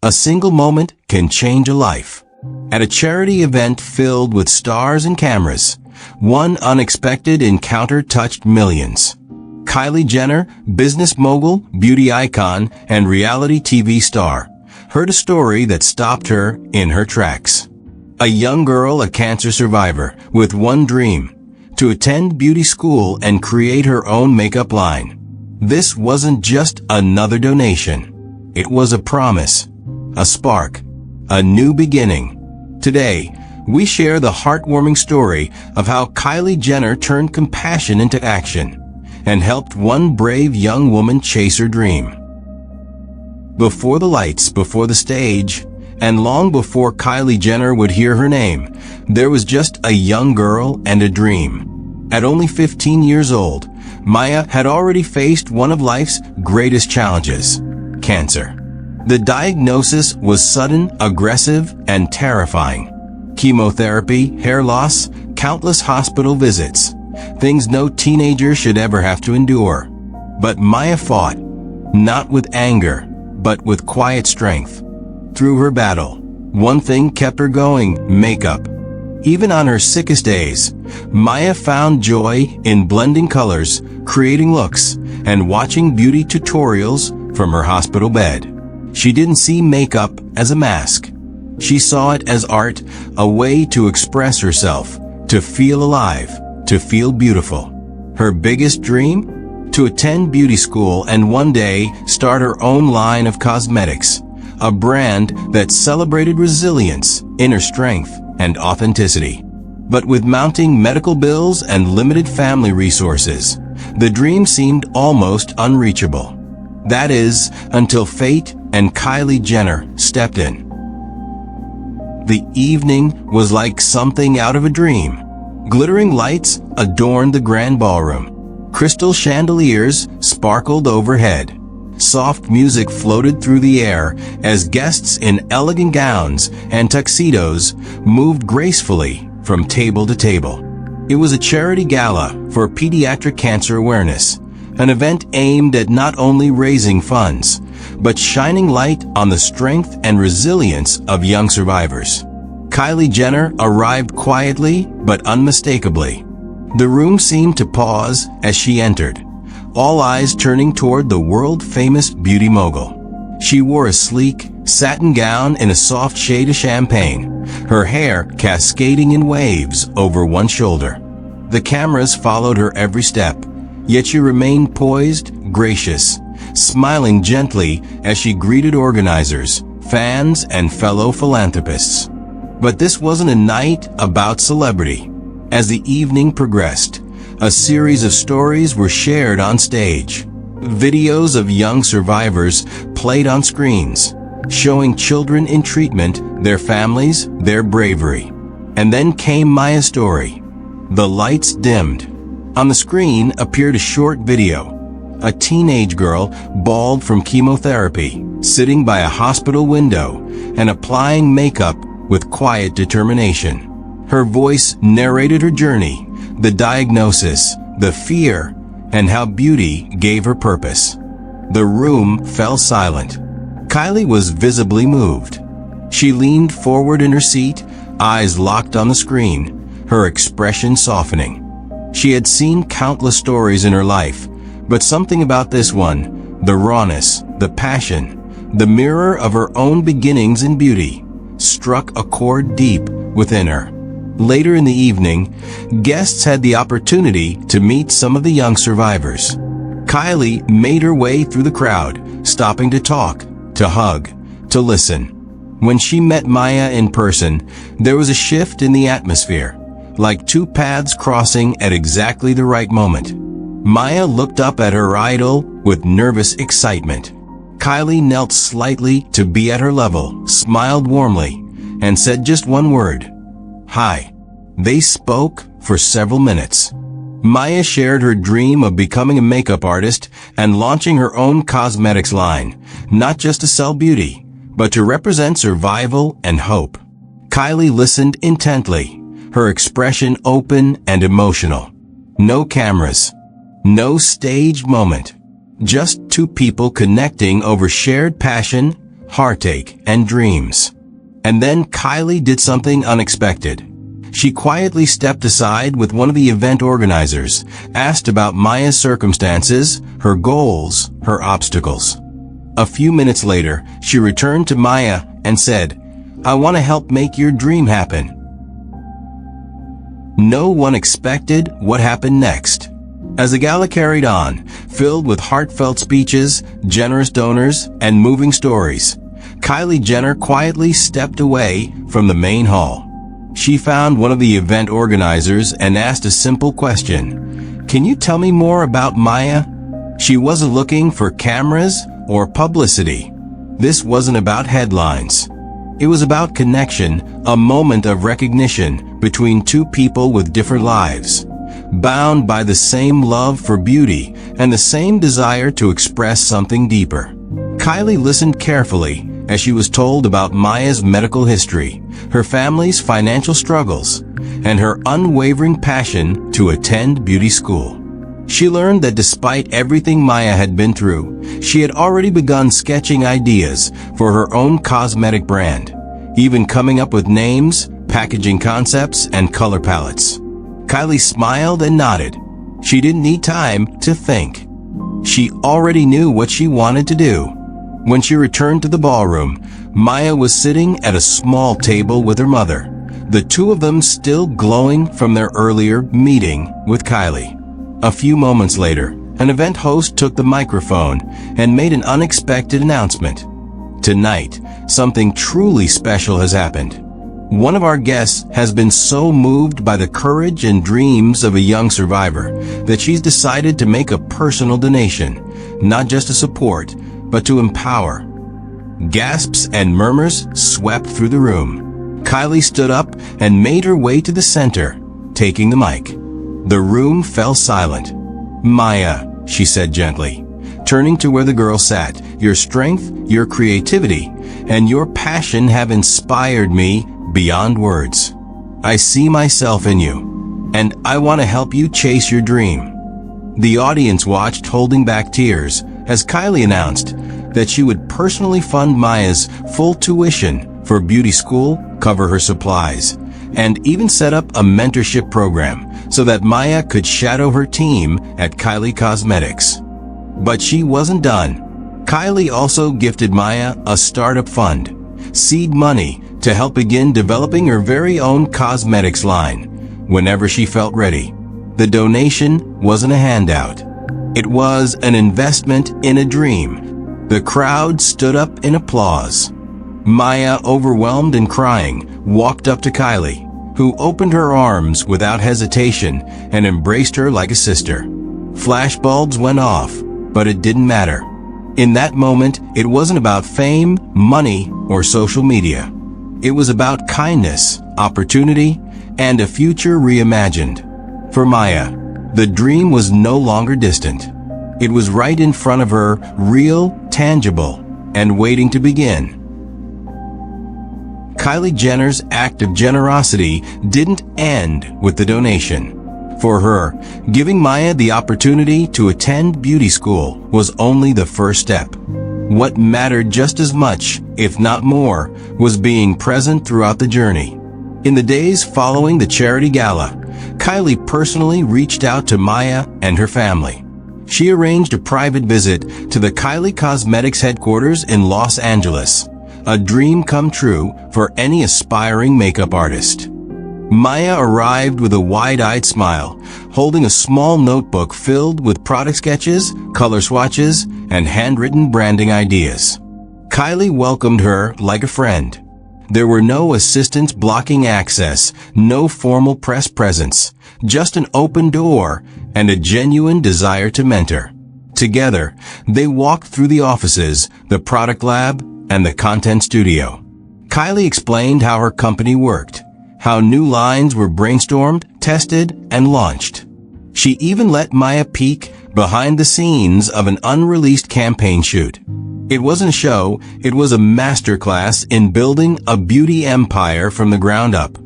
A single moment can change a life. At a charity event filled with stars and cameras, one unexpected encounter touched millions. Kylie Jenner, business mogul, beauty icon, and reality TV star, heard a story that stopped her in her tracks. A young girl, a cancer survivor, with one dream: to attend beauty school and create her own makeup line. This wasn't just another donation. It was a promise, a spark, a new beginning. Today, we share the heartwarming story of how Kylie Jenner turned compassion into action and helped one brave young woman chase her dream. Before the lights, before the stage, and long before Kylie Jenner would hear her name, there was just a young girl and a dream. At only 15 years old, Maya had already faced one of life's greatest challenges: cancer. The diagnosis was sudden, aggressive, and terrifying. Chemotherapy, hair loss, countless hospital visits. Things no teenager should ever have to endure. But Maya fought, not with anger, but with quiet strength. Through her battle, one thing kept her going: makeup. Even on her sickest days, Maya found joy in blending colors, creating looks, and watching beauty tutorials from her hospital bed. She didn't see makeup as a mask. She saw it as art, a way to express herself, to feel alive, to feel beautiful. Her biggest dream? To attend beauty school and one day start her own line of cosmetics, a brand that celebrated resilience, inner strength, and authenticity. But with mounting medical bills and limited family resources, the dream seemed almost unreachable. That is, until fate and Kylie Jenner stepped in. The evening was like something out of a dream. Glittering lights adorned the grand ballroom. Crystal chandeliers sparkled overhead. Soft music floated through the air as guests in elegant gowns and tuxedos moved gracefully from table to table. It was a charity gala for pediatric cancer awareness, an event aimed at not only raising funds, but shining light on the strength and resilience of young survivors. Kylie Jenner arrived quietly but unmistakably. The room seemed to pause as she entered, all eyes turning toward the world-famous beauty mogul. She wore a sleek, satin gown in a soft shade of champagne, her hair cascading in waves over one shoulder. The cameras followed her every step, yet she remained poised, gracious, smiling gently as she greeted organizers, fans, and fellow philanthropists. But this wasn't a night about celebrity. As the evening progressed, a series of stories were shared on stage. Videos of young survivors played on screens, showing children in treatment, their families, their bravery. And then came Maya's story. The lights dimmed. On the screen appeared a short video. A teenage girl, bald from chemotherapy, sitting by a hospital window and applying makeup with quiet determination. Her voice narrated her journey, the diagnosis, the fear, and how beauty gave her purpose. The room fell silent. Kylie was visibly moved. She leaned forward in her seat, eyes locked on the screen, her expression softening. She had seen countless stories in her life, but something about this one, the rawness, the passion, the mirror of her own beginnings in beauty, struck a chord deep within her. Later in the evening, guests had the opportunity to meet some of the young survivors. Kylie made her way through the crowd, stopping to talk, to hug, to listen. When she met Maya in person, there was a shift in the atmosphere, like two paths crossing at exactly the right moment. Maya looked up at her idol with nervous excitement. Kylie knelt slightly to be at her level, smiled warmly, and said just one word: "Hi." They spoke for several minutes. Maya shared her dream of becoming a makeup artist and launching her own cosmetics line, not just to sell beauty, but to represent survival and hope. Kylie listened intently, her expression open and emotional. No cameras, no staged moment, just two people connecting over shared passion, heartache, and dreams. And then Kylie did something unexpected. She quietly stepped aside with one of the event organizers, asked about Maya's circumstances, her goals, her obstacles. A few minutes later, she returned to Maya and said, "I want to help make your dream happen." No one expected what happened next. As the gala carried on, filled with heartfelt speeches, generous donors, and moving stories, Kylie Jenner quietly stepped away from the main hall. She found one of the event organizers and asked a simple question. "Can you tell me more about Maya?" She wasn't looking for cameras or publicity. This wasn't about headlines. It was about connection, a moment of recognition between two people with different lives, bound by the same love for beauty and the same desire to express something deeper. Kylie listened carefully as she was told about Maya's medical history, her family's financial struggles, and her unwavering passion to attend beauty school. She learned that despite everything Maya had been through, she had already begun sketching ideas for her own cosmetic brand, even coming up with names, packaging concepts, and color palettes. Kylie smiled and nodded. She didn't need time to think. She already knew what she wanted to do. When she returned to the ballroom, Maya was sitting at a small table with her mother, the two of them still glowing from their earlier meeting with Kylie. A few moments later, an event host took the microphone and made an unexpected announcement. "Tonight, something truly special has happened. One of our guests has been so moved by the courage and dreams of a young survivor that she's decided to make a personal donation, not just to support, but to empower." Gasps and murmurs swept through the room. Kylie stood up and made her way to the center, taking the mic. The room fell silent. "Maya," she said gently, turning to where the girl sat, "your strength, your creativity, and your passion have inspired me beyond words. I see myself in you, and I want to help you chase your dream." The audience watched, holding back tears, as Kylie announced that she would personally fund Maya's full tuition for beauty school, cover her supplies, and even set up a mentorship program so that Maya could shadow her team at Kylie Cosmetics. But she wasn't done. Kylie also gifted Maya a startup fund, seed money, to help begin developing her very own cosmetics line whenever she felt ready. The donation wasn't a handout. It was an investment in a dream. The crowd stood up in applause. Maya, overwhelmed and crying, walked up to Kylie, who opened her arms without hesitation and embraced her like a sister. Flashbulbs went off, but it didn't matter. In that moment, it wasn't about fame, money, or social media. It was about kindness, opportunity, and a future reimagined. For Maya, the dream was no longer distant. It was right in front of her, real, tangible, and waiting to begin. Kylie Jenner's act of generosity didn't end with the donation. For her, giving Maya the opportunity to attend beauty school was only the first step. What mattered just as much, if not more, was being present throughout the journey. In the days following the charity gala, Kylie personally reached out to Maya and her family. She arranged a private visit to the Kylie Cosmetics headquarters in Los Angeles, a dream come true for any aspiring makeup artist. Maya arrived with a wide-eyed smile, holding a small notebook filled with product sketches, color swatches, and handwritten branding ideas. Kylie welcomed her like a friend. There were no assistants blocking access, no formal press presence, just an open door and a genuine desire to mentor. Together, they walked through the offices, the product lab, and the content studio. Kylie explained how her company worked, how new lines were brainstormed, tested, and launched. She even let Maya peek behind the scenes of an unreleased campaign shoot. It wasn't a show, it was a masterclass in building a beauty empire from the ground up.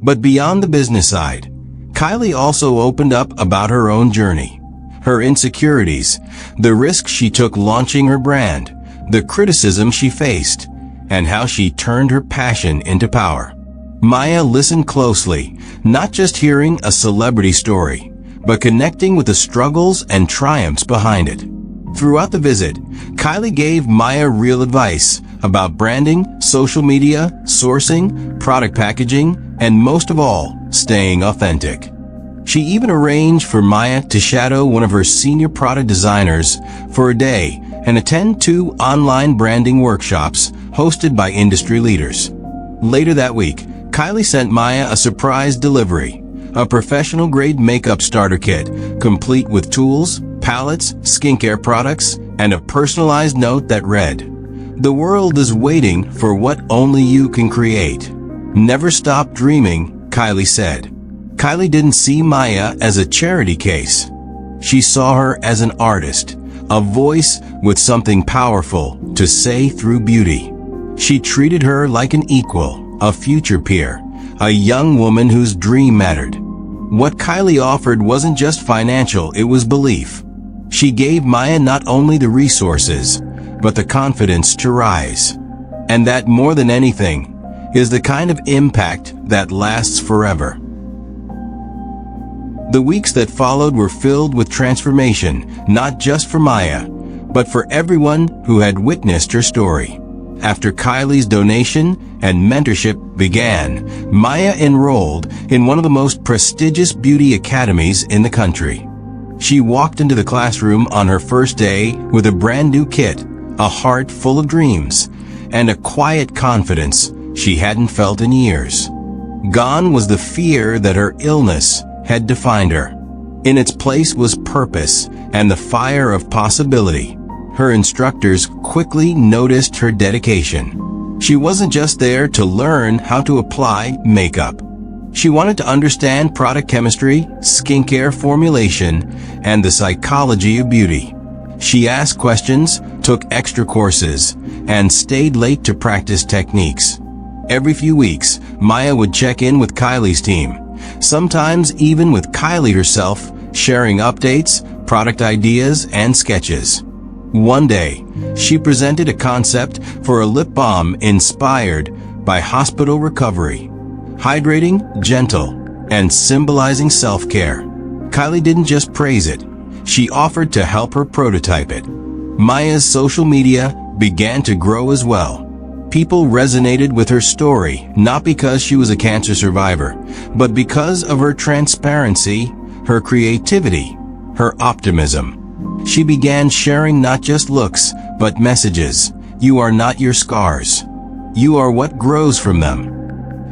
But beyond the business side, Kylie also opened up about her own journey, her insecurities, the risks she took launching her brand, the criticism she faced, and how she turned her passion into power. Maya listened closely, not just hearing a celebrity story, but connecting with the struggles and triumphs behind it. Throughout the visit, Kylie gave Maya real advice about branding, social media, sourcing, product packaging, and most of all, staying authentic. She even arranged for Maya to shadow one of her senior product designers for a day and attend 2 online branding workshops hosted by industry leaders. Later that week, Kylie sent Maya a surprise delivery, a professional-grade makeup starter kit, complete with tools, palettes, skincare products, and a personalized note that read, "The world is waiting for what only you can create. Never stop dreaming," Kylie said. Kylie didn't see Maya as a charity case. She saw her as an artist, a voice with something powerful to say through beauty. She treated her like an equal, a future peer, a young woman whose dream mattered. What Kylie offered wasn't just financial, it was belief. She gave Maya not only the resources, but the confidence to rise. And that, more than anything, is the kind of impact that lasts forever. The weeks that followed were filled with transformation, not just for Maya, but for everyone who had witnessed her story. After Kylie's donation and mentorship began, Maya enrolled in one of the most prestigious beauty academies in the country. She walked into the classroom on her first day with a brand new kit, a heart full of dreams, and a quiet confidence she hadn't felt in years. Gone was the fear that her illness had defined her. In its place was purpose and the fire of possibility. Her instructors quickly noticed her dedication. She wasn't just there to learn how to apply makeup. She wanted to understand product chemistry, skincare formulation, and the psychology of beauty. She asked questions, took extra courses, and stayed late to practice techniques. Every few weeks, Maya would check in with Kylie's team, sometimes even with Kylie herself, sharing updates, product ideas, and sketches. One day, she presented a concept for a lip balm inspired by hospital recovery. Hydrating, gentle, and symbolizing self-care. Kylie didn't just praise it, she offered to help her prototype it. Maya's social media began to grow as well. People resonated with her story, not because she was a cancer survivor, but because of her transparency, her creativity, her optimism. She began sharing not just looks, but messages. You are not your scars. You are what grows from them.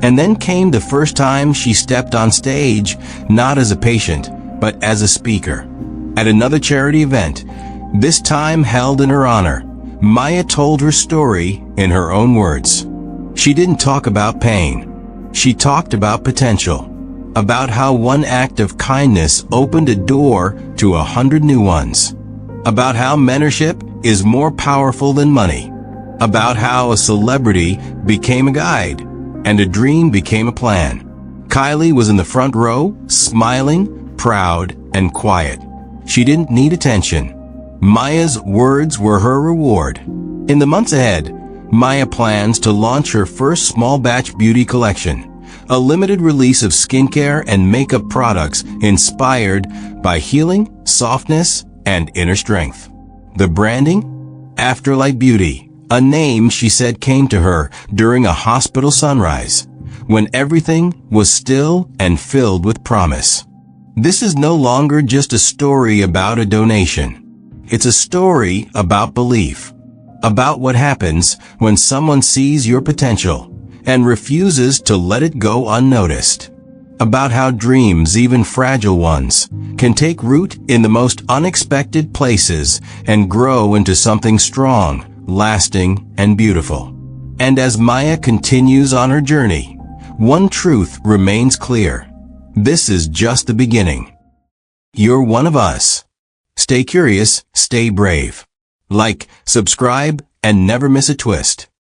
And then came the first time she stepped on stage, not as a patient, but as a speaker. At another charity event, this time held in her honor, Maya told her story in her own words. She didn't talk about pain. She talked about potential, about how one act of kindness opened a door to 100 new ones, about how mentorship is more powerful than money, about how a celebrity became a guide, and a dream became a plan. Kylie was in the front row, smiling, proud, and quiet. She didn't need attention. Maya's words were her reward. In the months ahead, Maya plans to launch her first small batch beauty collection, a limited release of skincare and makeup products inspired by healing, softness, and inner strength. The branding? Afterlight Beauty, a name she said came to her during a hospital sunrise, when everything was still and filled with promise. This is no longer just a story about a donation. It's a story about belief, about what happens when someone sees your potential and refuses to let it go unnoticed, about how dreams, even fragile ones, can take root in the most unexpected places and grow into something strong, lasting, and beautiful. And as Maya continues on her journey, one truth remains clear. This is just the beginning. You're one of us. Stay curious, stay brave. Like, subscribe, and never miss a twist.